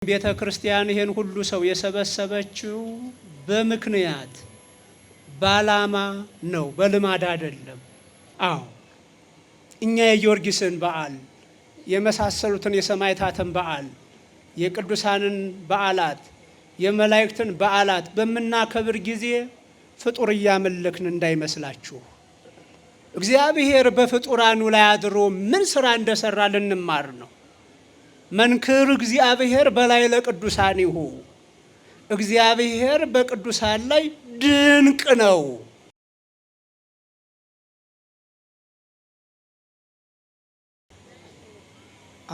ቤተ ክርስቲያን ይሄን ሁሉ ሰው የሰበሰበችው በምክንያት ባላማ ነው፣ በልማድ አይደለም። አዎ እኛ የጊዮርጊስን በዓል የመሳሰሉትን የሰማዕታትን በዓል የቅዱሳንን በዓላት የመላእክትን በዓላት በመናከብር ጊዜ ፍጡር እያመለክን እንዳይመስላችሁ። እግዚአብሔር በፍጡራኑ ላይ አድሮ ምን ስራ እንደሰራ ልንማር ነው። መንክር እግዚአብሔር በላይ ለቅዱሳኒሁ፣ እግዚአብሔር በቅዱሳን ላይ ድንቅ ነው።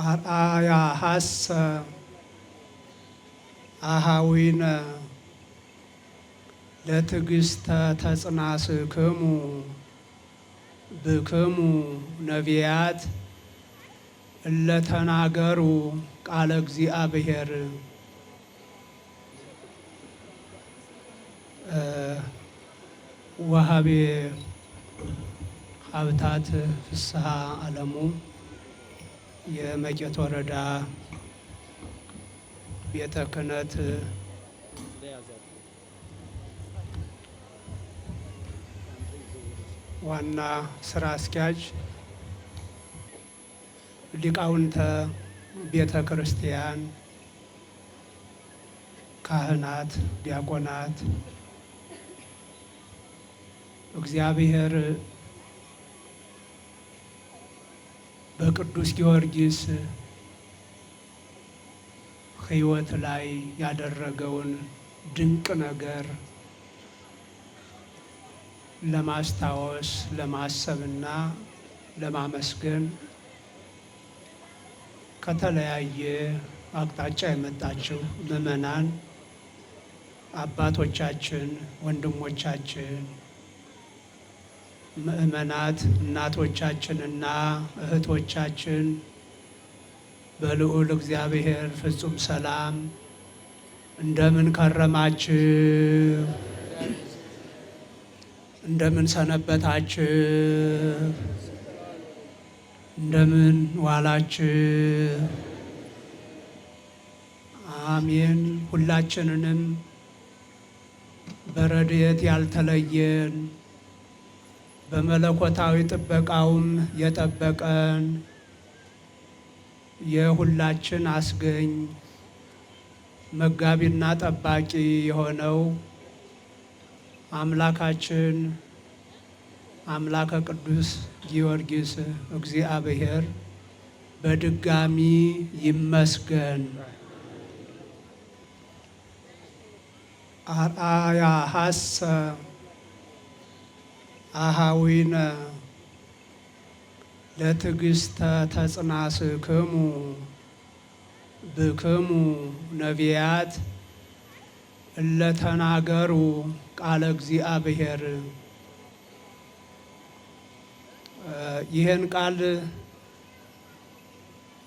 አርአያ ሀሰ አሃዊነ ለትዕግስተ ተጽናስክሙ ብክሙ ነቢያት እለተናገሩ ቃለ እግዚአብሔር። ወሃቤ ሀብታት ፍስሐ አለሙ የመቄት ወረዳ ቤተ ክህነት ዋና ስራ አስኪያጅ፣ ሊቃውንተ ቤተ ክርስቲያን፣ ካህናት፣ ዲያቆናት፣ እግዚአብሔር በቅዱስ ጊዮርጊስ ሕይወት ላይ ያደረገውን ድንቅ ነገር ለማስታወስ ለማሰብና ለማመስገን ከተለያየ አቅጣጫ የመጣችው ምዕመናን አባቶቻችን፣ ወንድሞቻችን፣ ምዕመናት፣ እናቶቻችንና እህቶቻችን በልዑል እግዚአብሔር ፍጹም ሰላም እንደምን ከረማችሁ? እንደምን ሰነበታችሁ? እንደምን ዋላችሁ? አሜን። ሁላችንንም በረድኤት ያልተለየን በመለኮታዊ ጥበቃውም የጠበቀን የሁላችን አስገኝ መጋቢና ጠባቂ የሆነው አምላካችን አምላከ ቅዱስ ጊዮርጊስ እግዚአብሔር በድጋሚ ይመስገን። አርአያ ሀሰ አሃዊነ ለትዕግስተ ተጽናስክሙ ብክሙ ነቢያት እለተናገሩ ቃለ እግዚአብሔር። ይህን ቃል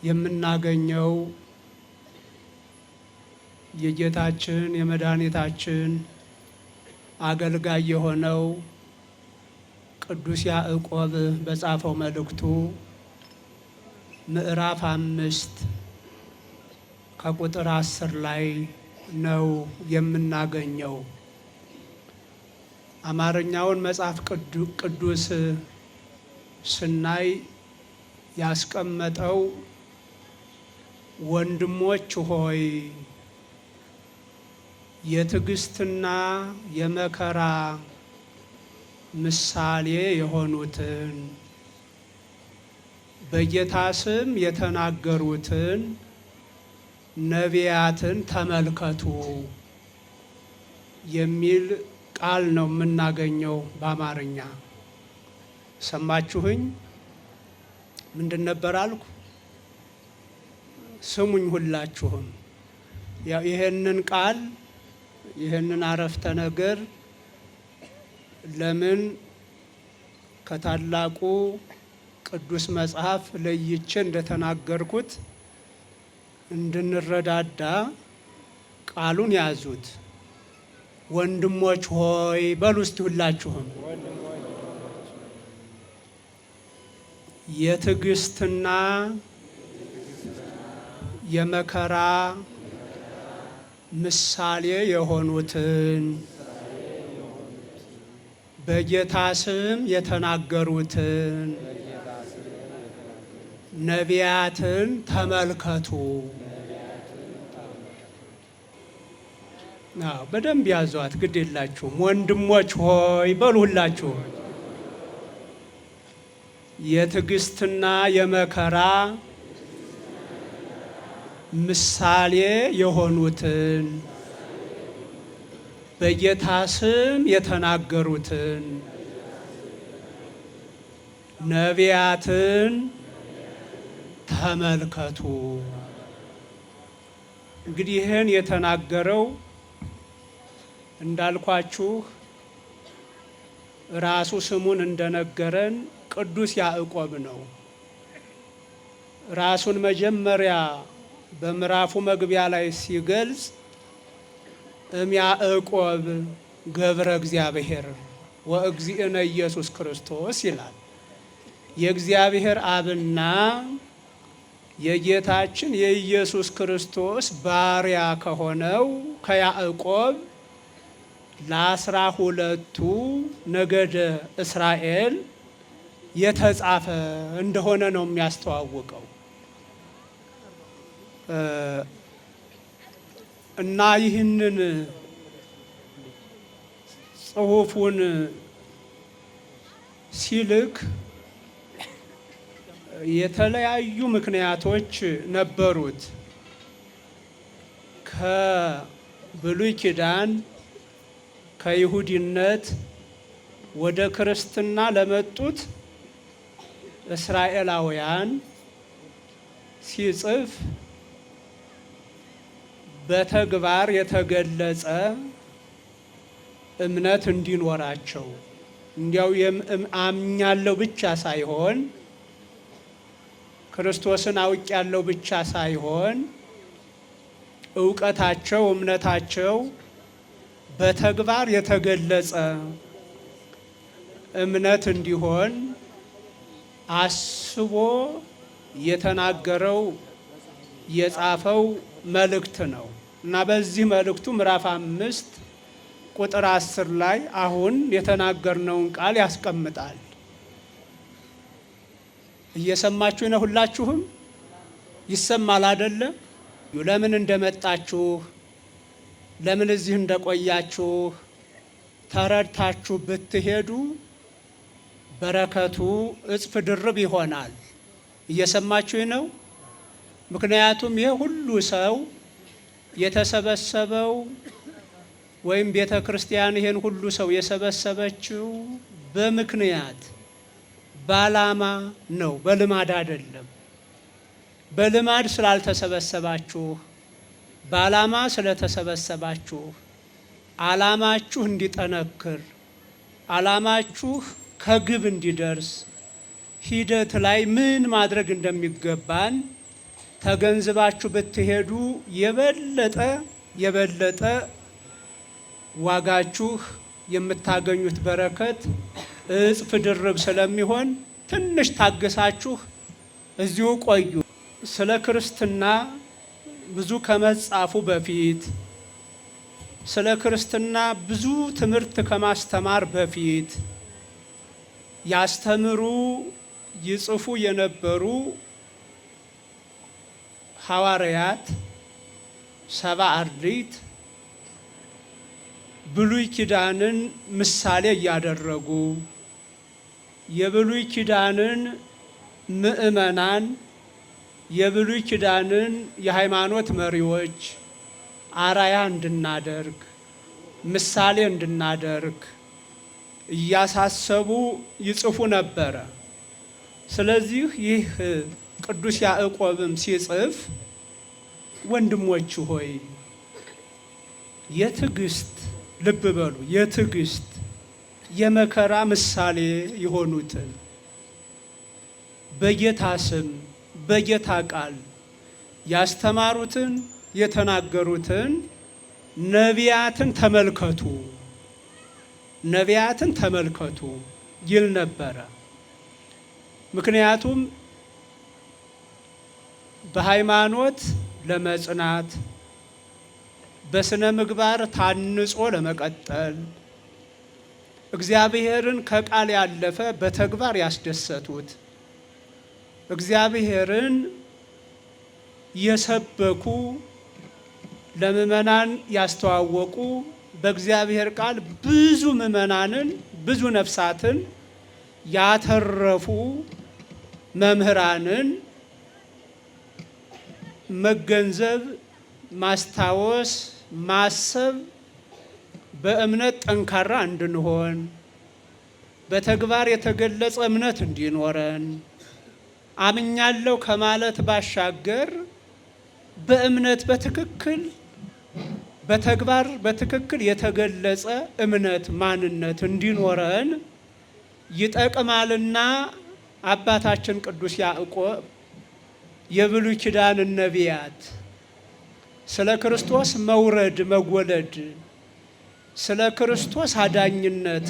የምናገኘው የጌታችን የመድኃኒታችን አገልጋይ የሆነው ቅዱስ ያዕቆብ በጻፈው መልእክቱ ምዕራፍ 5 ከቁጥር 10 ላይ ነው የምናገኘው። አማርኛውን መጽሐፍ ቅዱስ ስናይ ያስቀመጠው ወንድሞች ሆይ የትዕግስትና የመከራ ምሳሌ የሆኑትን በጌታ ስም የተናገሩትን ነቢያትን ተመልከቱ የሚል ቃል ነው የምናገኘው በአማርኛ። ሰማችሁኝ? ምንድን ነበር አልኩ? ስሙኝ ሁላችሁም። ያው ይሄንን ቃል ይሄንን አረፍተ ነገር ለምን ከታላቁ ቅዱስ መጽሐፍ ለይቼ እንደተናገርኩት እንድንረዳዳ ቃሉን ያዙት። ወንድሞች ሆይ በሉ እስቲ ሁላችሁም። የትዕግስትና የመከራ ምሳሌ የሆኑትን በጌታ ስም የተናገሩትን ነቢያትን ተመልከቱ። በደንብ ያዟት፣ ግድ የላችሁም። ወንድሞች ሆይ በሉ ሁላችሁ የትዕግስትና የመከራ ምሳሌ የሆኑትን በጌታ ስም የተናገሩትን ነቢያትን ተመልከቱ። እንግዲህ ይህን የተናገረው እንዳልኳችሁ ራሱ ስሙን እንደነገረን ቅዱስ ያዕቆብ ነው። ራሱን መጀመሪያ በምዕራፉ መግቢያ ላይ ሲገልጽ ያዕቆብ ገብረ እግዚአብሔር ወእግዚእነ ኢየሱስ ክርስቶስ ይላል። የእግዚአብሔር አብና የጌታችን የኢየሱስ ክርስቶስ ባሪያ ከሆነው ከያዕቆብ ለ12ቱ ነገደ እስራኤል የተጻፈ እንደሆነ ነው የሚያስተዋውቀው። እና ይህንን ጽሑፉን ሲልክ የተለያዩ ምክንያቶች ነበሩት። ከብሉይ ኪዳን ከይሁዲነት ወደ ክርስትና ለመጡት እስራኤላውያን ሲጽፍ በተግባር የተገለጸ እምነት እንዲኖራቸው እንዲያው አምኛለሁ ብቻ ሳይሆን ክርስቶስን አውቄያለሁ ብቻ ሳይሆን ዕውቀታቸው እምነታቸው በተግባር የተገለጸ እምነት እንዲሆን አስቦ የተናገረው የጻፈው መልእክት ነው እና በዚህ መልእክቱ ምዕራፍ 5 ቁጥር 10 ላይ አሁን የተናገርነውን ቃል ያስቀምጣል። እየሰማችሁ ነው? ሁላችሁም ይሰማል አይደለ? ለምን እንደመጣችሁ ለምን እዚህ እንደቆያችሁ ተረድታችሁ ብትሄዱ በረከቱ እጥፍ ድርብ ይሆናል። እየሰማችሁ ነው? ምክንያቱም ይሄ ሁሉ ሰው የተሰበሰበው ወይም ቤተ ክርስቲያን ይሄን ሁሉ ሰው የሰበሰበችው በምክንያት በዓላማ ነው፣ በልማድ አይደለም። በልማድ ስላልተሰበሰባችሁ በዓላማ ስለተሰበሰባችሁ ዓላማችሁ እንዲጠነክር ዓላማችሁ ከግብ እንዲደርስ ሂደት ላይ ምን ማድረግ እንደሚገባን ተገንዝባችሁ ብትሄዱ የበለጠ ዋጋችሁ የምታገኙት በረከት እጥፍ ድርብ ስለሚሆን ትንሽ ታግሳችሁ እዚሁ ቆዩ። ስለ ክርስትና ብዙ ከመጻፉ በፊት ስለ ክርስትና ብዙ ትምህርት ከማስተማር በፊት ያስተምሩ ይጽፉ የነበሩ ሐዋርያት 70 አርድእት ብሉይ ኪዳንን ምሳሌ እያደረጉ የብሉይ ኪዳንን ምእመናን የብሉይ ኪዳንን የሃይማኖት መሪዎች አራያ እንድናደርግ ምሳሌ እንድናደርግ እያሳሰቡ ይጽፉ ነበረ። ስለዚህ ይህ ቅዱስ ያዕቆብም ሲጽፍ ወንድሞች ሆይ የትዕግስት ልብ በሉ፣ የትዕግስት የመከራ ምሳሌ የሆኑትን በጌታ ስም በጌታ ቃል ያስተማሩትን የተናገሩትን ነቢያትን ተመልከቱ፣ ነቢያትን ተመልከቱ ይል ነበረ። ምክንያቱም በሃይማኖት ለመጽናት በስነ ምግባር ታንጾ ለመቀጠል እግዚአብሔርን ከቃል ያለፈ በተግባር ያስደሰቱት እግዚአብሔርን የሰበኩ ለምእመናን ያስተዋወቁ በእግዚአብሔር ቃል ብዙ ምእመናንን ብዙ ነፍሳትን ያተረፉ መምህራንን መገንዘብ፣ ማስታወስ፣ ማሰብ በእምነት ጠንካራ እንድንሆን በተግባር የተገለጸ እምነት እንዲኖረን አምኛለሁ ከማለት ባሻገር በእምነት በትክክል በተግባር በትክክል የተገለጸ እምነት ማንነት እንዲኖረን ይጠቅማልና አባታችን ቅዱስ ያዕቆብ የብሉይ ኪዳን ነቢያት ስለ ክርስቶስ መውረድ መወለድ ስለ ክርስቶስ አዳኝነት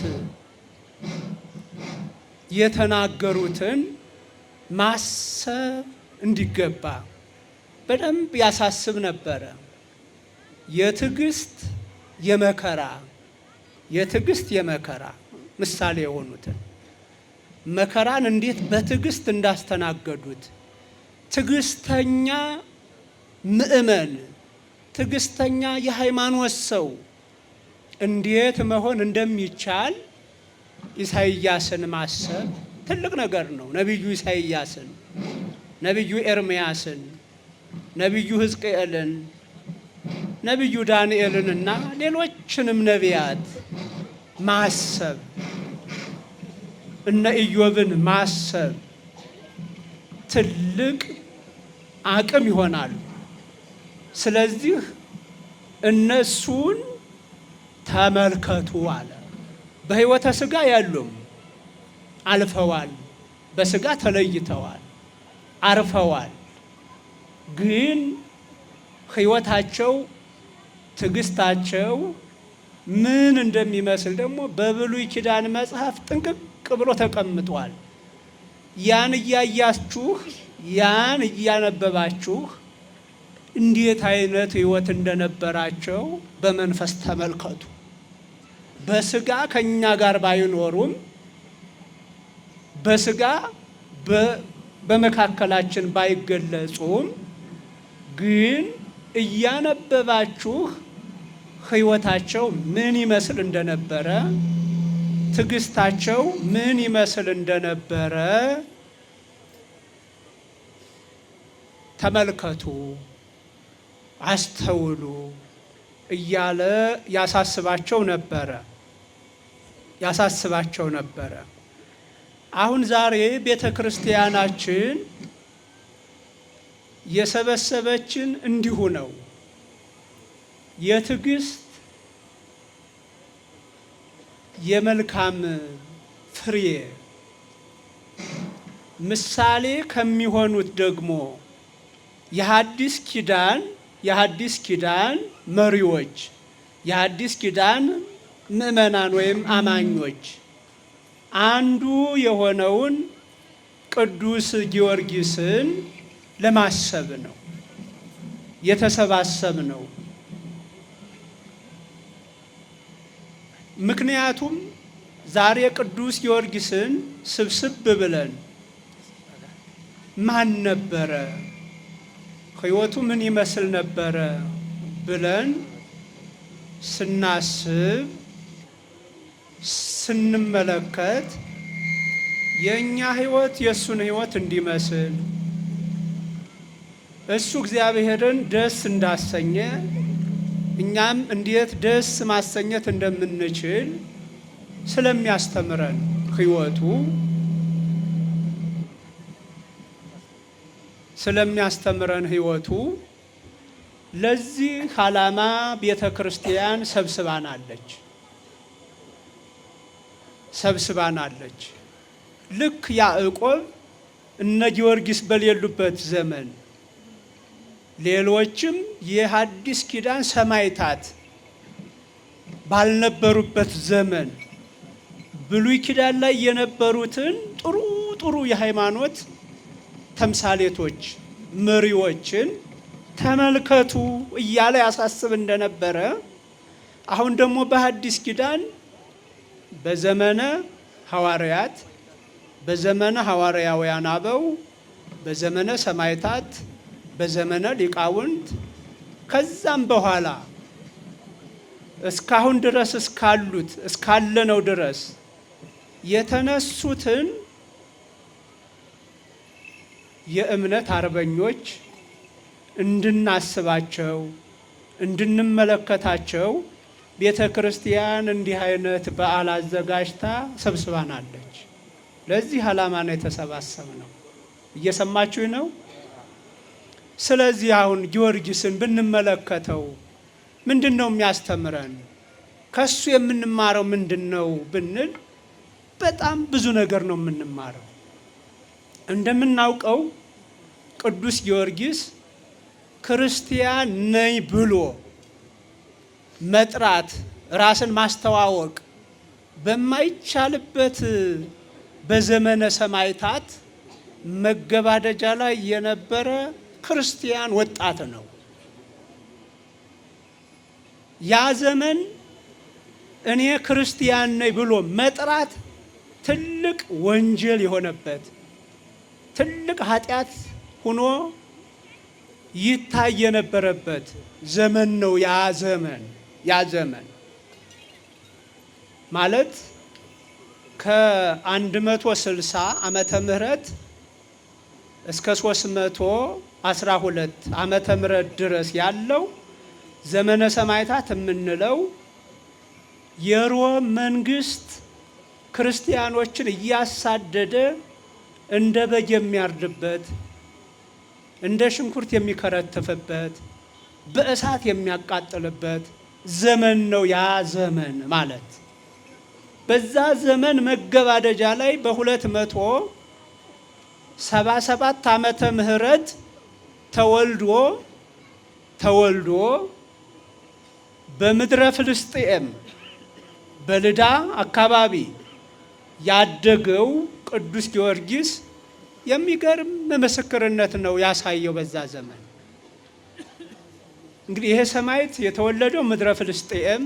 የተናገሩትን ማሰብ እንዲገባ በደንብ ያሳስብ ነበረ። የትዕግስት የመከራ ምሳሌ የሆኑትን መከራን እንዴት በትዕግስት እንዳስተናገዱት ትዕግስተኛ ምእመን ትዕግስተኛ የሃይማኖት ሰው እንዴት መሆን እንደሚቻል ኢሳይያስን ማሰብ ትልቅ ነገር ነው። ነቢዩ ኢሳይያስን፣ ነቢዩ ኤርምያስን፣ ነቢዩ ሕዝቅኤልን፣ ነቢዩ ዳንኤልንና ሌሎችንም ነቢያት ማሰብ እነ ኢዮብን ማሰብ ትልቅ አቅም ይሆናል። ስለዚህ እነሱን ተመልከቱ አለ። በሕይወተ ሥጋ ያሉም አልፈዋል፣ በሥጋ ተለይተዋል፣ አርፈዋል። ግን ሕይወታቸው ትዕግስታቸው ምን እንደሚመስል ደግሞ በብሉይ ኪዳን መጽሐፍ ጥንቅቅ ብሎ ተቀምጧል። ያን እያያችሁ ያን እያነበባችሁ እንዴት አይነት ሕይወት እንደነበራቸው በመንፈስ ተመልከቱ። በሥጋ ከኛ ጋር ባይኖሩም በሥጋ በመካከላችን ባይገለጹም ግን እያነበባችሁ ሕይወታቸው ምን ይመስል እንደነበረ ትዕግስታቸው ምን ይመስል እንደነበረ ተመልከቱ፣ አስተውሉ እያለ ያሳስባቸው ነበረ። አሁን ዛሬ ቤተ ክርስቲያናችን የሰበሰበችን እንዲሁ ነው። የትዕግስት የመልካም ፍሬ ምሳሌ ከሚሆኑት ደግሞ የሐዲስ ኪዳን መሪዎች የሐዲስ ኪዳን ምእመናን ወይም አማኞች አንዱ የሆነውን ቅዱስ ጊዮርጊስን ለማሰብ ነው የተሰባሰብነው። ምክንያቱም ዛሬ ቅዱስ ጊዮርጊስን ስብስብ ብለን ማን ነበረ፣ ሕይወቱ ምን ይመስል ነበረ ብለን ስናስብ ስንመለከት የእኛ ሕይወት የእሱን ሕይወት እንዲመስል እሱ እግዚአብሔርን ደስ እንዳሰኘ እኛም እንዴት ደስ ማሰኘት እንደምንችል ስለሚያስተምረን ሕይወቱ ለዚህ ዓላማ ቤተ ክርስቲያን ሰብስባናለች። ልክ ያዕቆብ እነ ጊዮርጊስ በሌሉበት ዘመን ሌሎችም የሐዲስ ኪዳን ሰማዕታት ባልነበሩበት ዘመን ብሉይ ኪዳን ላይ የነበሩትን ጥሩ የሃይማኖት ተምሳሌቶች መሪዎችን ተመልከቱ እያለ ያሳስብ እንደነበረ አሁን ደግሞ በሐዲስ ኪዳን በዘመነ ሐዋርያት፣ በዘመነ ሐዋርያውያን አበው፣ በዘመነ ሰማዕታት፣ በዘመነ ሊቃውንት ከዛም በኋላ እስካሁን ድረስ እስካለነው ድረስ የተነሱትን የእምነት አርበኞች እንድናስባቸው እንድንመለከታቸው ቤተ ክርስቲያን እንዲህ አይነት በዓል አዘጋጅታ ሰብስባናለች። ለዚህ ዓላማ ነው የተሰባሰብነው። እየሰማችሁ ነው? ስለዚህ አሁን ጊዮርጊስን ብንመለከተው ምንድነው የሚያስተምረን? ከሱ የምንማረው ምንድነው ብንል በጣም ብዙ ነገር ነው የምንማረው። እንደምናውቀው ቅዱስ ጊዮርጊስ ክርስቲያን ነኝ ብሎ መጥራት ራስን ማስተዋወቅ በማይቻልበት በዘመነ ሰማዕታት መገባደጃ ላይ የነበረ ክርስቲያን ወጣት ነው። ያ ዘመን እኔ ክርስቲያን ነኝ ብሎ መጥራት ትልቅ ወንጀል የሆነበት ትልቅ ኃጢአት ሆኖ ይታይ የነበረበት ዘመን ነው። ያ ዘመን ማለት ከ160 ዓመተ ምህረት እስከ 312 ዓመተ ምህረት ድረስ ያለው ዘመነ ሰማዕታት የምንለው የሮም መንግስት ክርስቲያኖችን እያሳደደ እንደ በግ የሚያርድበት፣ እንደ ሽንኩርት የሚከረትፍበት፣ በእሳት የሚያቃጥልበት ዘመን ነው ያ ዘመን ማለት። በዛ ዘመን መገባደጃ ላይ በ277 ዓመተ ምህረት ተወልዶ በምድረ ፍልስጤም በልዳ አካባቢ ያደገው ቅዱስ ጊዮርጊስ የሚገርም ምስክርነት ነው ያሳየው በዛ ዘመን። እንግዲህ ይሄ ሰማዕት የተወለደው ምድረ ፍልስጤም፣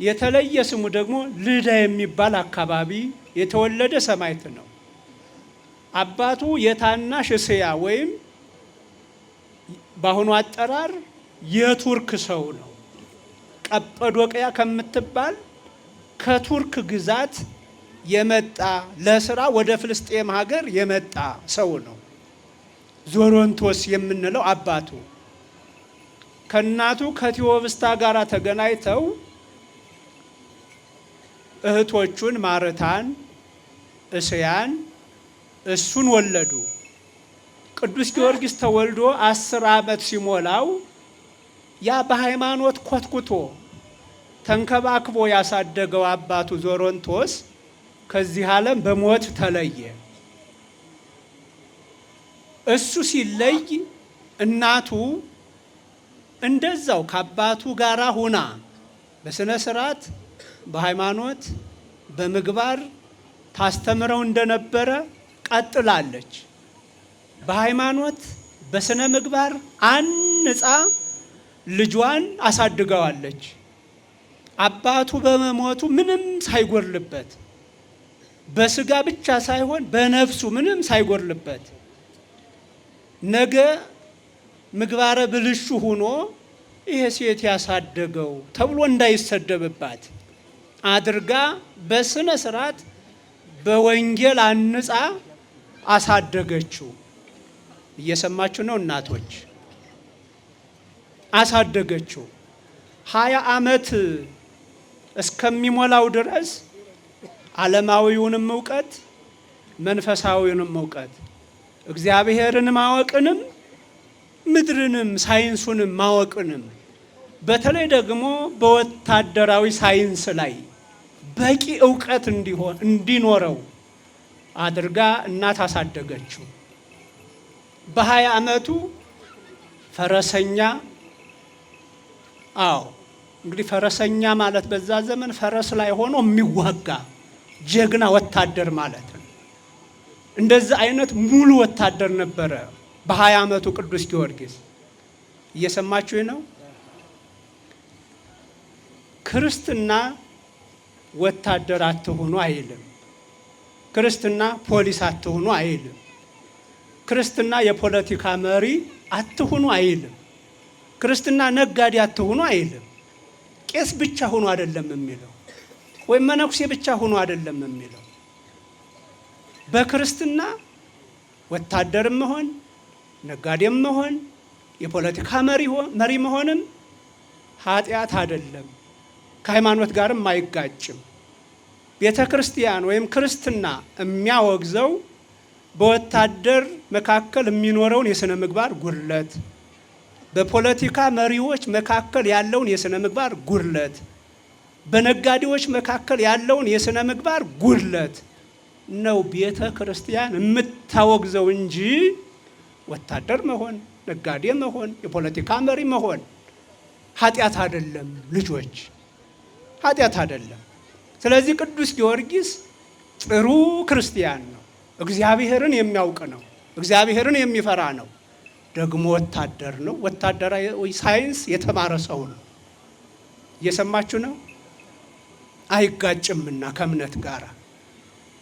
የተለየ ስሙ ደግሞ ልዳ የሚባል አካባቢ የተወለደ ሰማዕት ነው። አባቱ የታናሽ እስያ ወይም በአሁኑ አጠራር የቱርክ ሰው ነው። ቀጰዶቅያ ከምትባል ከቱርክ ግዛት የመጣ ለስራ ወደ ፍልስጤም ሀገር የመጣ ሰው ነው። ዞሮንቶስ የምንለው አባቱ ከእናቱ ከቴዎብስታ ጋር ተገናኝተው እህቶቹን ማርታን፣ እስያን እሱን ወለዱ። ቅዱስ ጊዮርጊስ ተወልዶ 10 ዓመት ሲሞላው ያ በሃይማኖት ኮትኩቶ ተንከባክቦ ያሳደገው አባቱ ዞሮንቶስ ከዚህ ዓለም በሞት ተለየ። እሱ ሲለይ እናቱ እንደዛው ከአባቱ ጋር ሁና በስነ ስርዓት በሃይማኖት በምግባር ታስተምረው እንደነበረ ቀጥላለች። በሃይማኖት በስነ ምግባር አንጻ ልጇን አሳድገዋለች። አባቱ በመሞቱ ምንም ሳይጎርልበት በስጋ ብቻ ሳይሆን በነፍሱ ምንም ሳይጎርልበት ነገ ምግባረ ብልሹ ሆኖ ይሄ ሴት ያሳደገው ተብሎ እንዳይሰደብባት አድርጋ በስነ ስርዓት በወንጌል አንጻ አሳደገችው። እየሰማችሁ ነው እናቶች? አሳደገችው 20 ዓመት እስከሚሞላው ድረስ ዓለማዊውንም እውቀት መንፈሳዊውንም እውቀት እግዚአብሔርን ማወቅንም ምድርንም ሳይንሱንም ማወቅንም በተለይ ደግሞ በወታደራዊ ሳይንስ ላይ በቂ እውቀት እንዲኖረው አድርጋ እናት አሳደገችው። በ20 ዓመቱ ፈረሰኛ እንግዲህ ፈረሰኛ ማለት በዛ ዘመን ፈረስ ላይ ሆኖ የሚዋጋ ጀግና ወታደር ማለት ነው። እንደዛ አይነት ሙሉ ወታደር ነበረ በ20 ዓመቱ ቅዱስ ጊዮርጊስ እየሰማችሁ ነው። ክርስትና ወታደር አትሆኑ አይልም። ክርስትና ፖሊስ አትሆኑ አይልም። ክርስትና የፖለቲካ መሪ አትሆኑ አይልም። ክርስትና ነጋዴ አትሆኑ አይልም። ቄስ ብቻ ሆኖ አይደለም የሚለው፣ ወይም መነኩሴ ብቻ ሆኖ አይደለም የሚለው። በክርስትና ወታደርም መሆን፣ ነጋዴም መሆን፣ የፖለቲካ መሪ መሆንም ኃጢአት አይደለም፣ ከሃይማኖት ጋርም አይጋጭም። ቤተ ክርስቲያን ወይም ክርስትና የሚያወግዘው በወታደር መካከል የሚኖረውን የሥነ ምግባር ጉድለት፣ በፖለቲካ መሪዎች መካከል ያለውን የሥነ ምግባር ጉድለት፣ በነጋዴዎች መካከል ያለውን የሥነ ምግባር ጉድለት ነው ቤተ ክርስቲያን የምታወግዘው እንጂ ወታደር መሆን፣ ነጋዴ መሆን፣ የፖለቲካ መሪ መሆን ኃጢአት አይደለም። ልጆች ኃጢአት አይደለም። ስለዚህ ቅዱስ ጊዮርጊስ ጥሩ ክርስቲያን ነው። እግዚአብሔርን የሚያውቅ ነው። እግዚአብሔርን የሚፈራ ነው። ደግሞ ወታደር ነው። ወታደራዊ ሳይንስ የተማረ ሰው ነው። እየሰማችሁ ነው። አይጋጭምና ከእምነት ጋር።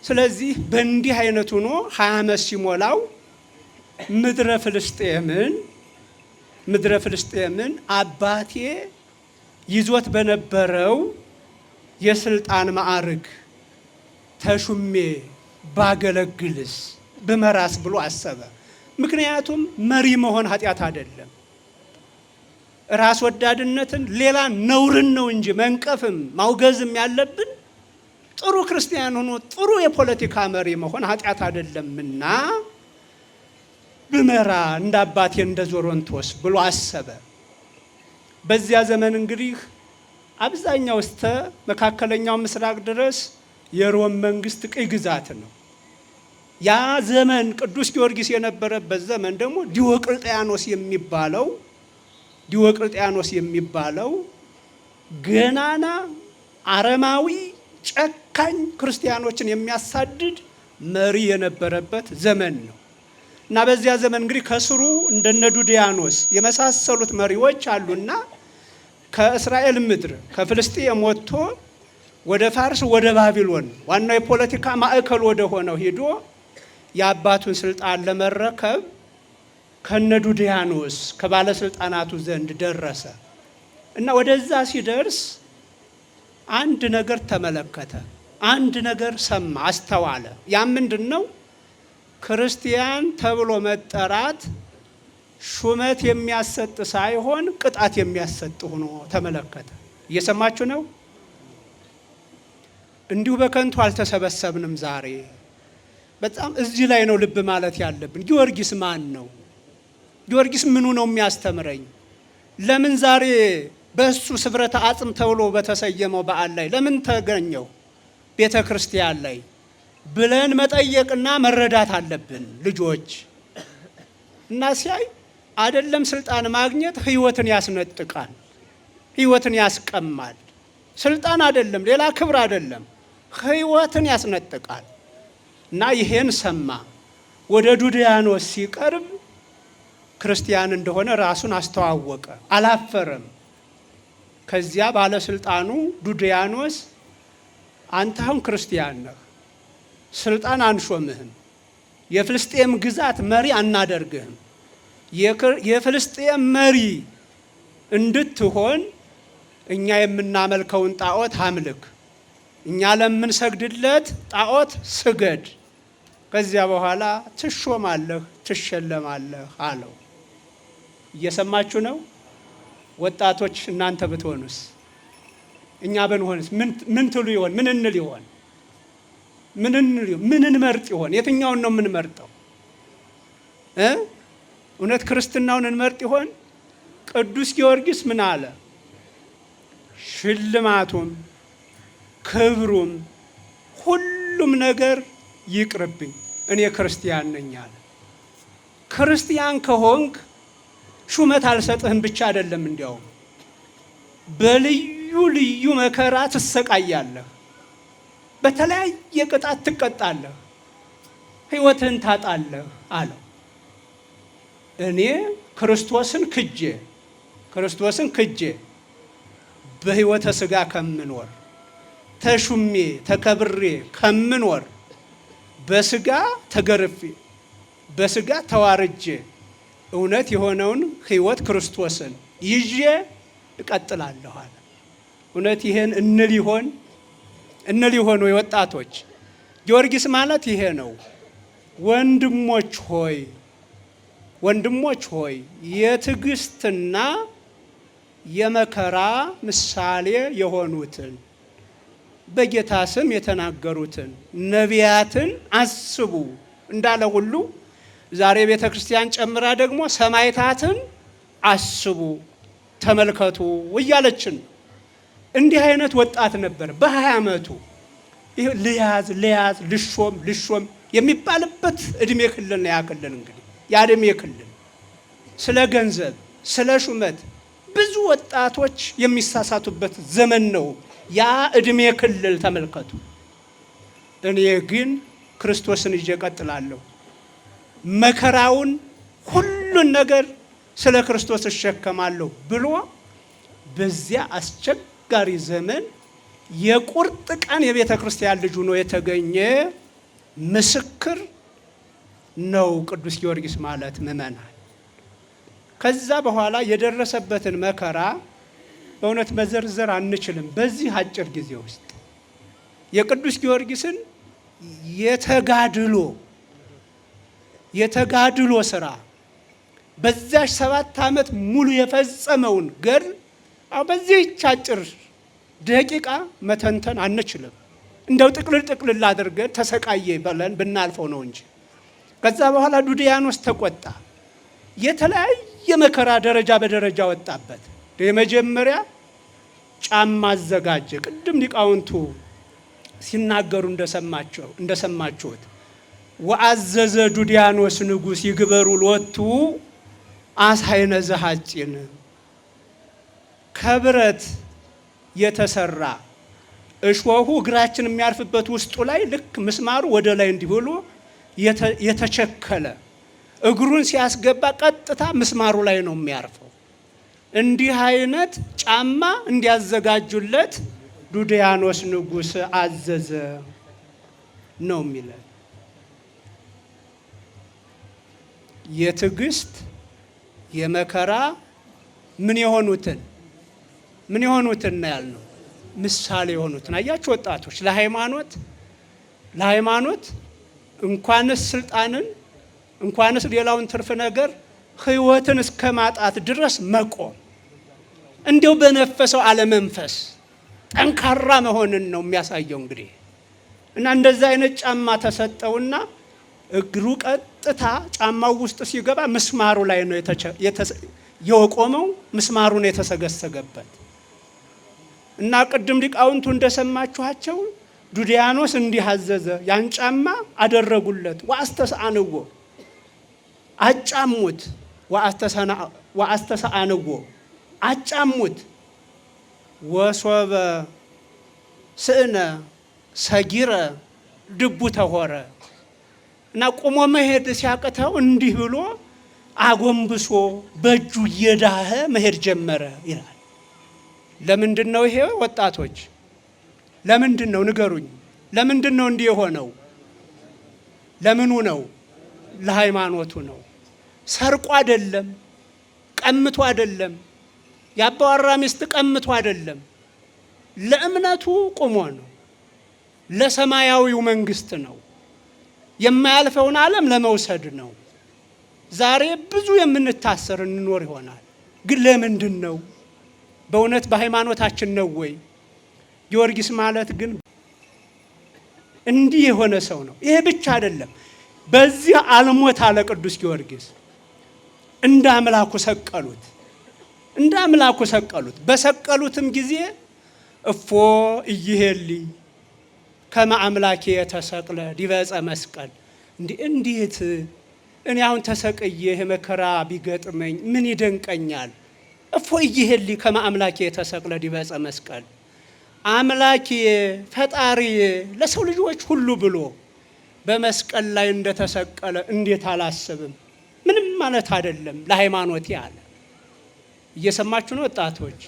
ስለዚህ በእንዲህ አይነት ሆኖ 20 ዓመት ሲሞላው ምድረ ፍልስጤምን አባቴ ይዞት በነበረው የስልጣን ማዕረግ ተሹሜ ባገለግልስ ብመራስ ብሎ አሰበ። ምክንያቱም መሪ መሆን ኃጢአት አይደለም። ራስ ወዳድነትን ሌላ ነውርን ነው እንጂ መንቀፍም ማውገዝም ያለብን ጥሩ ክርስቲያን ሆኖ ጥሩ የፖለቲካ መሪ መሆን ኃጢአት አይደለምና ብመራ እንደ አባቴ እንደ ዞሮንቶስ ብሎ አሰበ። በዚያ ዘመን እንግዲህ አብዛኛው እስከ መካከለኛው ምስራቅ ድረስ የሮም መንግስት ቅኝ ግዛት ነው። ያ ዘመን ቅዱስ ጊዮርጊስ የነበረበት ዘመን ደግሞ ዲዮቅልጥያኖስ የሚባለው ገናና አረማዊ ጨካኝ ክርስቲያኖችን የሚያሳድድ መሪ የነበረበት ዘመን ነው እና በዚያ ዘመን እንግዲህ ከስሩ እንደነ ዱድያኖስ የመሳሰሉት መሪዎች አሉና ከእስራኤል ምድር ከፍልስጤም ወጥቶ ወደ ፋርስ ወደ ባቢሎን ዋናው የፖለቲካ ማዕከል ወደ ሆነው ሄዶ የአባቱን ስልጣን ለመረከብ ከነዱድያኖስ ከባለስልጣናቱ ዘንድ ደረሰ እና ወደዛ ሲደርስ አንድ ነገር ተመለከተ፣ አንድ ነገር ሰማ፣ አስተዋለ። ያ ምንድነው? ክርስቲያን ተብሎ መጠራት ሹመት የሚያሰጥ ሳይሆን ቅጣት የሚያሰጥ ሆኖ ተመለከተ። እየሰማችሁ ነው? እንዲሁ በከንቱ አልተሰበሰብንም ዛሬ። በጣም እዚህ ላይ ነው ልብ ማለት ያለብን። ጊዮርጊስ ማን ነው? ጊዮርጊስ ምኑ ነው የሚያስተምረኝ? ለምን ዛሬ በእሱ ስብረተ አጽም ተብሎ በተሰየመው በዓል ላይ ለምን ተገኘው ቤተ ክርስቲያን ላይ ብለን መጠየቅና መረዳት አለብን ልጆች። እና ሲያይ አይደለም ስልጣን ማግኘት ህይወትን ያስነጥቃል፣ ህይወትን ያስቀማል። ስልጣን አይደለም ሌላ ክብር አይደለም፣ ህይወትን ያስነጥቃል። እና ይሄን ሰማ። ወደ ዱድያኖስ ሲቀርብ ክርስቲያን እንደሆነ ራሱን አስተዋወቀ፣ አላፈረም። ከዚያ ባለስልጣኑ ዱድያኖስ አንተ አሁን ክርስቲያን ነህ፣ ስልጣን አንሾምህም፣ የፍልስጤም ግዛት መሪ አናደርግህም፣ የፍልስጤም መሪ እንድትሆን እኛ የምናመልከውን ጣዖት አምልክ፣ እኛ ለምንሰግድለት ጣዖት ስገድ፣ ከዚያ በኋላ ትሾማለህ፣ ትሸለማለህ አለው። እየሰማችሁ ነው ወጣቶች? እናንተ ብትሆኑስ? እኛ ብንሆንስ ምን ትሉ ይሆን? ምን እንል ይሆን? ምን እንመርጥ ይሆን? የትኛውን ነው የምንመርጠው? እውነት ክርስትናውን እንመርጥ ይሆን? ቅዱስ ጊዮርጊስ ምን አለ? ሽልማቱም ክብሩም ሁሉም ነገር ይቅርብኝ፣ እኔ ክርስቲያን ነኝ አለ። ክርስቲያን ከሆንክ ሹመት አልሰጥህም ብቻ አይደለም፣ እንዲያውም በልዩ ልዩ መከራ ትሰቃያለህ፣ በተለያየ ቅጣት ትቀጣለህ፣ ህይወትህን ታጣለህ አለው። እኔ ክርስቶስን ክጄ በሕይወተ ሥጋ ከምኖር ተሹሜ ተከብሬ ከምኖር በሥጋ ተገርፌ በሥጋ ተዋርጄ እውነት የሆነውን ሕይወት ክርስቶስን ይዤ እቀጥላለሁ አለ። እውነት ይሄን እንል ይሆን ወይ ወጣቶች? ጊዮርጊስ ማለት ይሄ ነው። ወንድሞች ሆይ የትዕግስትና የመከራ ምሳሌ የሆኑትን በጌታ ስም የተናገሩትን ነቢያትን አስቡ እንዳለ ሁሉ ዛሬ ቤተ ክርስቲያን ጨምራ ደግሞ ሰማዕታትን አስቡ ተመልከቱ እያለችን። እንዲህ አይነት ወጣት ነበር በ20 ዓመቱ ይሄ ልያዝ ልሾም የሚባልበት እድሜ ክልል ነው። ያክልል እንግዲህ የእድሜ ክልል ስለ ገንዘብ ስለ ሹመት ብዙ ወጣቶች የሚሳሳቱበት ዘመን ነው ያ እድሜ ክልል ተመልከቱ። እኔ ግን ክርስቶስን ይዤ እቀጥላለሁ፣ መከራውን ሁሉን ነገር ስለ ክርስቶስ እሸከማለሁ ብሎ በዚያ አስቸጋሪ ዘመን የቁርጥ ቀን የቤተ ክርስቲያን ልጅ ሆኖ የተገኘ ምስክር ነው ቅዱስ ጊዮርጊስ ማለት ምእመናን። ከዛ በኋላ የደረሰበትን መከራ በእውነት መዘርዘር አንችልም በዚህ አጭር ጊዜ ውስጥ። የቅዱስ ጊዮርጊስን የተጋድሎ ስራ በዛች 7 ዓመት ሙሉ የፈጸመውን ገድል በዚህች አጭር ደቂቃ መተንተን አንችልም። እንደው ጥቅልል አድርገን ተሰቃየ ብለን ብናልፈው ነው እንጂ። ከዛ በኋላ ዱድያኖስ ተቆጣ። የተለያየ መከራ ደረጃ በደረጃ ወጣበት። የመጀመሪያ ጫማ አዘጋጀ። ቅድም ሊቃውንቱ ሲናገሩ እንደሰማችሁት ወአዘዘ ዱድያኖስ ንጉሥ ይግበሩ ሎቱ አሳይነ ዘሐፂን፣ ከብረት የተሰራ እሾሁ እግራችን የሚያርፍበት ውስጡ ላይ ልክ ምስማሩ ወደ ላይ እንዲህ ብሎ የተቸከለ እግሩን ሲያስገባ ቀጥታ ምስማሩ ላይ ነው የሚያርፈው። እንዲህ አይነት ጫማ እንዲያዘጋጁለት ዱድያኖስ ንጉሥ አዘዘ ነው የሚለው። የትዕግስት የመከራ ምን የሆኑትን ነው ያልነው? ምሳሌ የሆኑትን አያችሁ ወጣቶች። ለሃይማኖት እንኳንስ ስልጣንን እንኳንስ ሌላውን ትርፍ ነገር ሕይወትን እስከ ማጣት ድረስ መቆም፣ እንዲያው በነፈሰው አለመንፈስ ጠንካራ መሆንን ነው የሚያሳየው እንግዲህ። እና እንደዛ አይነት ጫማ ተሰጠውና እግሩ ቀጥታ ጫማው ውስጥ ሲገባ ምስማሩ ላይ ነው የቆመው፣ ምስማሩን የተሰገሰገበት። እና ቅድም ሊቃውንቱ እንደሰማችኋቸው ዱድያኖስ እንዲህ አዘዘ። ያን ጫማ አደረጉለት። ወአስተስአንዎ አጫሙት፣ ወአስተስአንዎ አጫሙት። ወሶበ ስእነ ሰጊረ ድቡ ተሆረ። እና ቁሞ መሄድ ሲያቅተው እንዲህ ብሎ አጎንብሶ በእጁ እየዳኸ መሄድ ጀመረ ይላል። ለምንድን ነው ይሄ ወጣቶች? ለምንድን ነው ንገሩኝ? ለምንድን ነው እንዲህ የሆነው? ለምኑ ነው? ለሃይማኖቱ ነው። ሰርቆ አይደለም፣ ቀምቶ አይደለም፣ የአባወራ ሚስት ቀምቶ አይደለም። ለእምነቱ ቆሞ ነው። ለሰማያዊው መንግስት ነው። የማያልፈውን ዓለም ለመውሰድ ነው። ዛሬ ብዙ የምንታሰር እንኖር ይሆናል። ግን ለምንድን ነው? በእውነት በሃይማኖታችን ነው ወይ? ጊዮርጊስ ማለት ግን እንዲህ የሆነ ሰው ነው። ይሄ ብቻ አይደለም። በዚህ አልሞት አለ ቅዱስ ጊዮርጊስ። እንደ አምላኩ ሰቀሉት። በሰቀሉትም ጊዜ እፎ ኢይሄሊ ከመ አምላኬ የተሰቅለ ዲበ ዕፀ መስቀል። እንዴት እኔ አሁን ተሰቅዬ መከራ ቢገጥመኝ ምን ይደንቀኛል? እፎ ኢይሄሊ ከመ አምላኬ የተሰቅለ ዲበ ዕፀ መስቀል። አምላኬ ፈጣሪዬ ለሰው ልጆች ሁሉ ብሎ በመስቀል ላይ እንደተሰቀለ እንዴት አላስብም? ምንም ማለት አይደለም ለሃይማኖቴ አለ። እየሰማችሁ ነው ወጣቶች?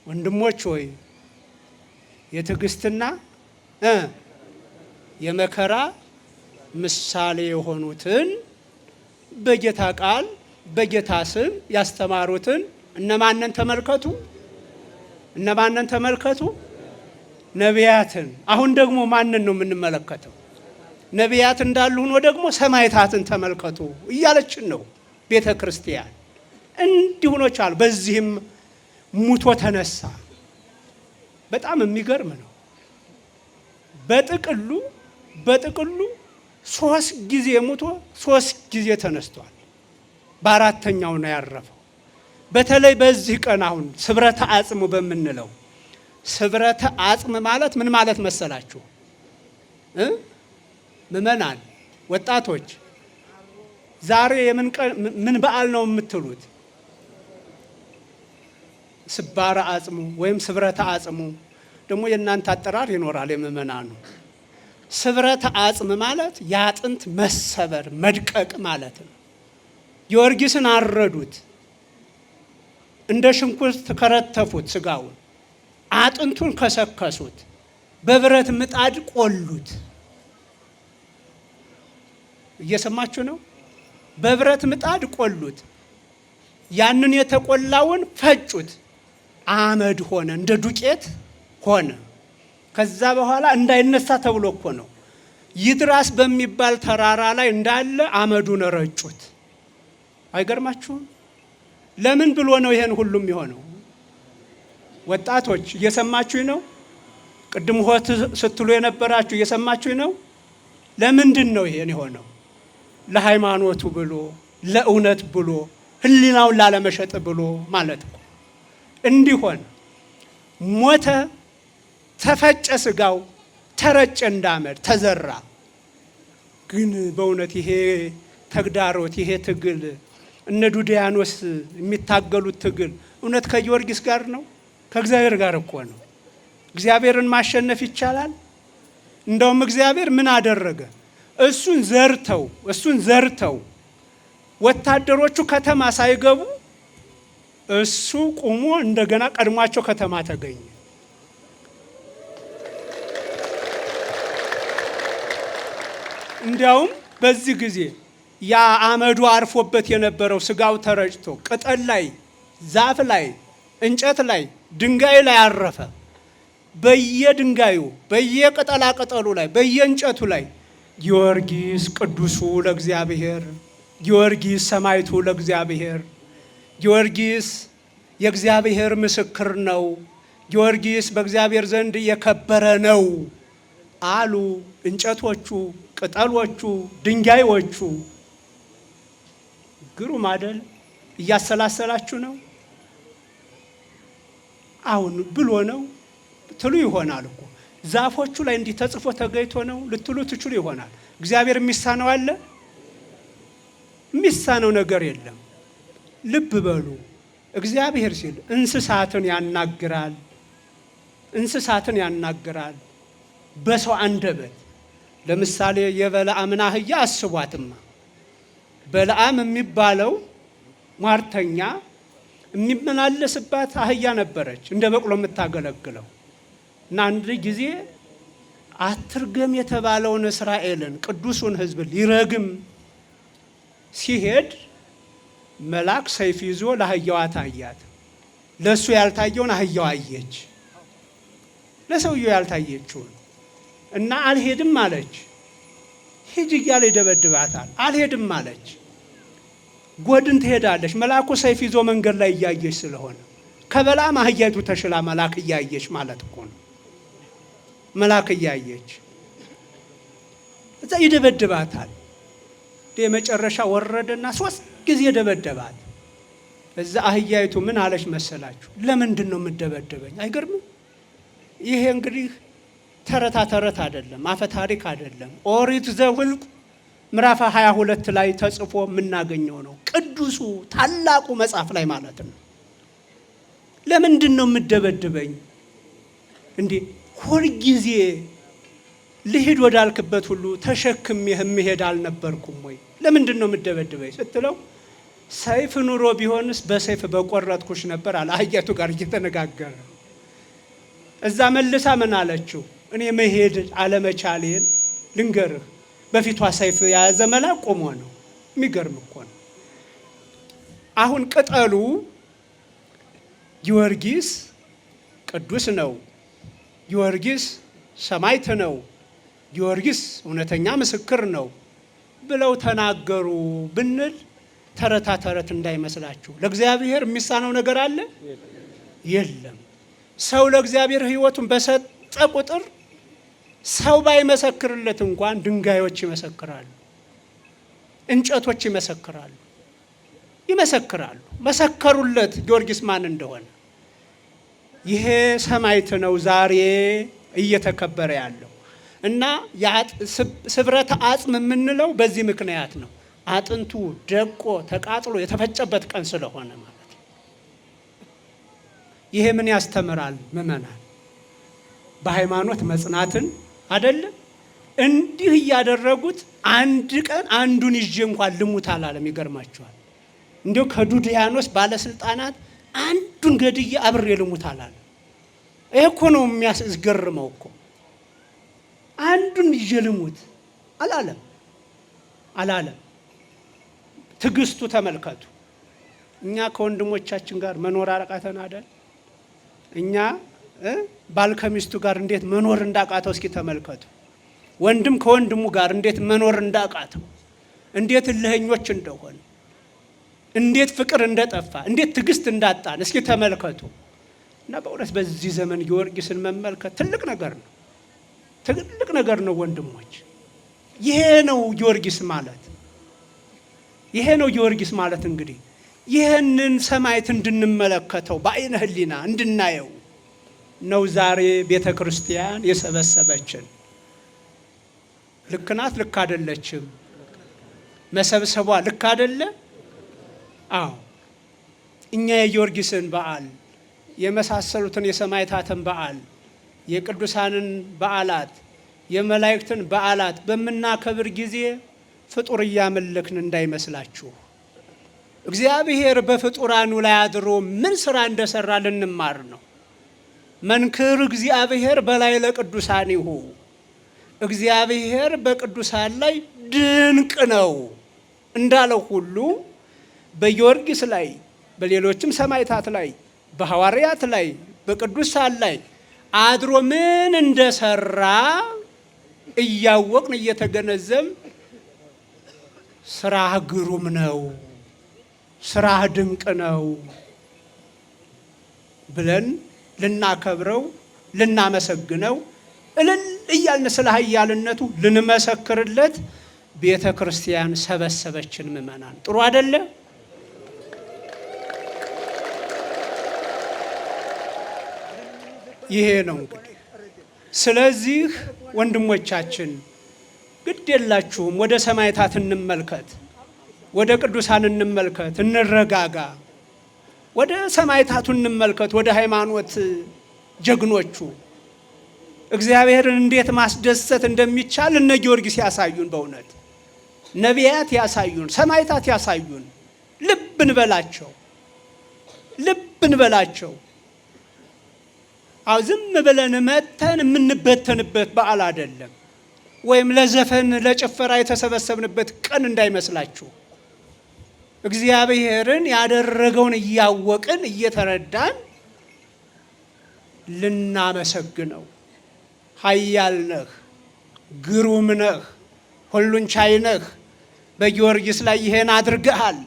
ወንድሞች ሆይ የትዕግስትና የመከራ ምሳሌ የሆኑትን በጌታ ቃል በጌታ ስም ያስተማሩትን እነማንን ተመልከቱ? እነማንን ተመልከቱ? ነቢያትን። አሁን ደግሞ ማንን ነው የምንመለከተው? ነቢያት እንዳሉ ሆኖ ደግሞ ሰማዕታትን ተመልከቱ እያለችን ነው ቤተ ክርስቲያን። እንዲህ ሆኖ ቻሉ። በዚህም ሙቶ ተነሳ። በጣም የሚገርም ነው። በጥቅሉ 3 ጊዜ ሙቶ 3 ጊዜ ተነስቷል። በአራተኛው ነው ያረፈው። በተለይ በዚህ ቀን አሁን ስብረተ አጽሙ በምንለው ስብረተ አጽም ማለት ምን ማለት መሰላችሁ? ምእመናን ወጣቶች ዛሬ ምን በዓል ነው የምትሉት? ስባረ አጽሙ ወይም ስብረተ አጽሙ ደግሞ የእናንተ አጠራር ይኖራል የምእመናኑ። ስብረተ አጽም ማለት የአጥንት መሰበር መድቀቅ ማለት ነው። ጊዮርጊስን አረዱት፣ እንደ ሽንኩርት ከረተፉት፣ ስጋውን አጥንቱን ከሰከሱት፣ በብረት ምጣድ ቆሉት። እየሰማችሁ ነው? በብረት ምጣድ ቆሉት። ያንን የተቆላውን ፈጩት፣ አመድ ሆነ፣ እንደ ዱቄት ሆነ። ከዛ በኋላ እንዳይነሳ ተብሎ እኮ ነው ይድራስ በሚባል ተራራ ላይ እንዳለ አመዱን ረጩት። አይገርማችሁም? ለምን ብሎ ነው ይሄን ሁሉም የሆነው? ወጣቶች እየሰማችሁ ነው? ቅድም ሆት ስትሉ የነበራችሁ እየሰማችሁ ነው? ለምንድን ነው ይሄን የሆነው? ለሃይማኖቱ ብሎ፣ ለእውነት ብሎ፣ ህሊናውን ላለመሸጥ ብሎ ማለት ነው። እንዲሆን ሞተ፣ ተፈጨ፣ ስጋው ተረጨ፣ እንዳመድ ተዘራ። ግን በእውነት ይሄ ተግዳሮት፣ ይሄ ትግል፣ እነ ዱድያኖስ የሚታገሉት ትግል እውነት ከጊዮርጊስ ጋር ነው? ከእግዚአብሔር ጋር እኮ ነው። እግዚአብሔርን ማሸነፍ ይቻላል? እንደውም እግዚአብሔር ምን አደረገ? እሱን ዘርተው ወታደሮቹ ከተማ ሳይገቡ እሱ ቆሞ እንደገና ቀድሟቸው ከተማ ተገኘ። እንዲያውም በዚህ ጊዜ ያ አመዱ አርፎበት የነበረው ስጋው ተረጭቶ ቅጠል ላይ፣ ዛፍ ላይ፣ እንጨት ላይ፣ ድንጋይ ላይ አረፈ። በየድንጋዩ በየቅጠላ ቅጠሉ ላይ በየእንጨቱ ላይ ጊዮርጊስ ቅዱሱ ለእግዚአብሔር፣ ጊዮርጊስ ሰማዕቱ ለእግዚአብሔር፣ ጊዮርጊስ የእግዚአብሔር ምስክር ነው፣ ጊዮርጊስ በእግዚአብሔር ዘንድ የከበረ ነው አሉ። እንጨቶቹ፣ ቅጠሎቹ፣ ድንጋዮቹ። ግሩም አይደል? እያሰላሰላችሁ ነው? አሁን ብሎ ነው ትሉ ይሆናል እኮ ዛፎቹ ላይ እንዲህ ተጽፎ ተገይቶ ነው ልትሉ ትችሉ ይሆናል። እግዚአብሔር የሚሳነው አለ? የሚሳነው ነገር የለም። ልብ በሉ። እግዚአብሔር ሲል እንስሳትን ያናግራል በሰው አንደበት። ለምሳሌ የበለዓምን አህያ አስቧትማ። በለዓም የሚባለው ሟርተኛ የሚመላለስባት አህያ ነበረች፣ እንደ በቅሎ የምታገለግለው እና አንድ ጊዜ አትርገም የተባለውን እስራኤልን ቅዱሱን ሕዝብ ሊረግም ሲሄድ መልአክ ሰይፍ ይዞ ለአህያዋ ታያት። ለሱ ያልታየውን አህያዋ አየች፣ ለሰውየው ያልታየችውን እና አልሄድም አለች። ሂጂ እያለ ይደበድባታል። አልሄድም አለች። ጎድን ትሄዳለች። መልአኩ ሰይፍ ይዞ መንገድ ላይ እያየች ስለሆነ ከበለዓም አህያይቱ ተሽላ መልአክ እያየች ማለት እኮ ነው። መልአክ እያየች እዛ ይደበድባታል። የመጨረሻ ወረደና 3 ጊዜ ደበደባት። እዛ አህያይቱ ምን አለች መሰላችሁ? ለምንድን ነው የምደበደበኝ? አይገርምም? ይሄ እንግዲህ ተረት አይደለም፣ አፈ ታሪክ አይደለም። ኦሪት ዘኍልቍ ምዕራፍ 22 ላይ ተጽፎ የምናገኘው ነው። ቅዱሱ ታላቁ መጽሐፍ ላይ ማለት ነው። ለምንድን ነው የምደበድበኝ? እንዴ ሁልጊዜ ልሂድ ወዳልክበት ሁሉ ተሸክሜህ እምሄድ አልነበርኩም ወይ? ለምንድን ነው የምደበድበኝ ስትለው ሰይፍ ኑሮ ቢሆንስ በሰይፍ በቆረጥኩሽ ነበር አለ። አህያቱ ጋር እየተነጋገረ እዛ መልሳ ምን አለችው? እኔ መሄድ አለመቻሌን ልንገርህ፣ በፊቷ ሰይፍ የያዘ መልአክ ቆሞ ነው። የሚገርም እኮ ነው። አሁን ቅጠሉ ጊዮርጊስ ቅዱስ ነው፣ ጊዮርጊስ ሰማዕት ነው፣ ጊዮርጊስ እውነተኛ ምስክር ነው ብለው ተናገሩ ብንል ተረታ ተረት እንዳይመስላችሁ። ለእግዚአብሔር የሚሳነው ነገር አለ? የለም። ሰው ለእግዚአብሔር ሕይወቱን በሰጠ ቁጥር ሰው ባይመሰክርለት እንኳን ድንጋዮች ይመሰክራሉ፣ እንጨቶች ይመሰክራሉ። መሰከሩለት ጊዮርጊስ ማን እንደሆነ። ይሄ ሰማዕት ነው ዛሬ እየተከበረ ያለው እና ስብረተ አጽም የምንለው በዚህ ምክንያት ነው። አጥንቱ ደቆ ተቃጥሎ የተፈጨበት ቀን ስለሆነ ማለት ነው። ይሄ ምን ያስተምራል? ምእመናን በሃይማኖት መጽናትን አይደለም። እንዲህ እያደረጉት አንድ ቀን አንዱን ይዤ እንኳን ልሙት አላለም። ይገርማችኋል። እንዲሁ ከዱድያኖስ ባለስልጣናት አንዱን ገድዬ አብሬ ልሙት አላለም። ይሄ እኮ ነው የሚያስገርመው እኮ። አንዱን ይዤ ልሙት አላለም። ትዕግስቱ ተመልከቱ። እኛ ከወንድሞቻችን ጋር መኖር አቃተን አይደል? እኛ ባል ከሚስቱ ጋር እንዴት መኖር እንዳቃተው እስኪ ተመልከቱ። ወንድም ከወንድሙ ጋር እንዴት መኖር እንዳቃተው፣ እንዴት እልህኞች እንደሆነ፣ እንዴት ፍቅር እንደጠፋ፣ እንዴት ትዕግስት እንዳጣን እስኪ ተመልከቱ። እና በእውነት በዚህ ዘመን ጊዮርጊስን መመልከት ትልቅ ነገር ነው ወንድሞች። ይሄ ነው ጊዮርጊስ ማለት እንግዲህ ይህንን ሰማዕት እንድንመለከተው በአይነ ህሊና እንድናየው ነው ዛሬ ቤተ ክርስቲያን የሰበሰበችን። ልክ ናት? ልክ አይደለችም? መሰብሰቧ ልክ አይደለ? አዎ። እኛ የጊዮርጊስን በዓል የመሳሰሉትን የሰማዕታትን በዓል፣ የቅዱሳንን በዓላት፣ የመላእክትን በዓላት በምናከብር ጊዜ ፍጡር እያመለክን እንዳይመስላችሁ። እግዚአብሔር በፍጡራኑ ላይ አድሮ ምን ስራ እንደሰራ ልንማር ነው። መንክር እግዚአብሔር በላይ ለቅዱሳኒሁ፣ እግዚአብሔር በቅዱሳን ላይ ድንቅ ነው እንዳለው ሁሉ በጊዮርጊስ ላይ፣ በሌሎችም ሰማዕታት ላይ፣ በሐዋርያት ላይ፣ በቅዱሳን ላይ አድሮ ምን እንደሰራ እያወቅን እየተገነዘብን ስራህ ግሩም ነው፣ ስራህ ድንቅ ነው ብለን ልናከብረው፣ ልናመሰግነው፣ እልል እያልን ስለ ኃያልነቱ ልንመሰክርለት ቤተ ክርስቲያን ሰበሰበችን። ምእመናን ጥሩ አይደለ? ይሄ ነው እንግዲህ። ስለዚህ ወንድሞቻችን ግድ የላችሁም፣ ወደ ሰማዕታት እንመልከት፣ ወደ ቅዱሳን እንመልከት፣ እንረጋጋ። ወደ ሰማዕታቱ እንመልከት፣ ወደ ሃይማኖት ጀግኖቹ። እግዚአብሔርን እንዴት ማስደሰት እንደሚቻል እነ ጊዮርጊስ ያሳዩን። በእውነት ነቢያት ያሳዩን፣ ሰማዕታት ያሳዩን። ልብ እንበላቸው። አው ዝም ብለን መተን የምንበተንበት በዓል አይደለም፣ ወይም ለዘፈን ለጭፈራ የተሰበሰብንበት ቀን እንዳይመስላችሁ። እግዚአብሔርን ያደረገውን እያወቅን እየተረዳን ልናመሰግነው። ኃያል ነህ፣ ግሩም ነህ፣ ሁሉን ቻይ ነህ። በጊዮርጊስ ላይ ይሄን አድርገሃል።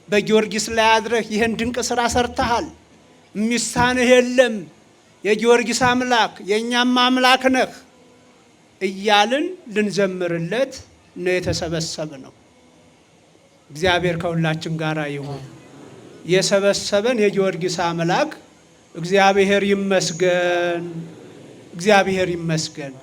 በጊዮርጊስ ላይ አድረህ ይሄን ድንቅ ስራ ሰርተሃል። የሚሳንህ የለም። የጊዮርጊስ አምላክ የእኛም አምላክ ነህ እያልን ልንዘምርለት ነው የተሰበሰብነው። እግዚአብሔር ከሁላችን ጋር ይሁን። የሰበሰበን የጊዮርጊስ አምላክ እግዚአብሔር ይመስገን።